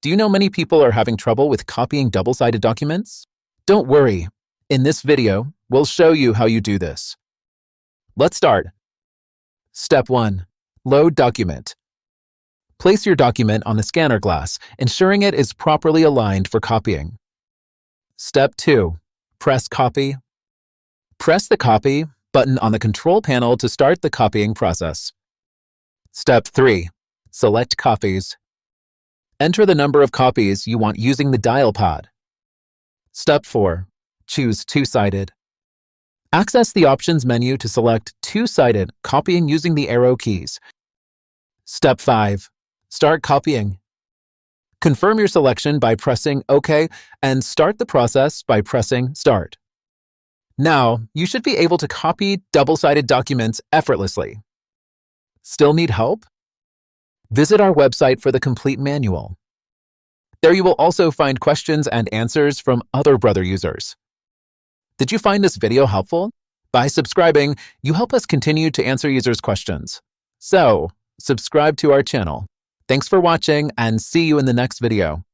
Do you know many people are having trouble with copying double-sided documents? Don't worry. In this video, we'll show you how you do this. Let's start. Step 1. Load document. Place your document on the scanner glass, ensuring it is properly aligned for copying. Step 2. Press copy. Press the copy button on the control panel to start the copying process. Step 3. Select copies. Enter the number of copies you want using the dial pad. Step 4. Choose two-sided. Access the options menu to select two-sided copying using the arrow keys. Step 5. Start copying. Confirm your selection by pressing OK and start the process by pressing Start. Now, you should be able to copy double-sided documents effortlessly. Still need help? Visit our website for the complete manual. There you will also find questions and answers from other Brother users. Did you find this video helpful? By subscribing, you help us continue to answer users' questions. So, subscribe to our channel. Thanks for watching and see you in the next video.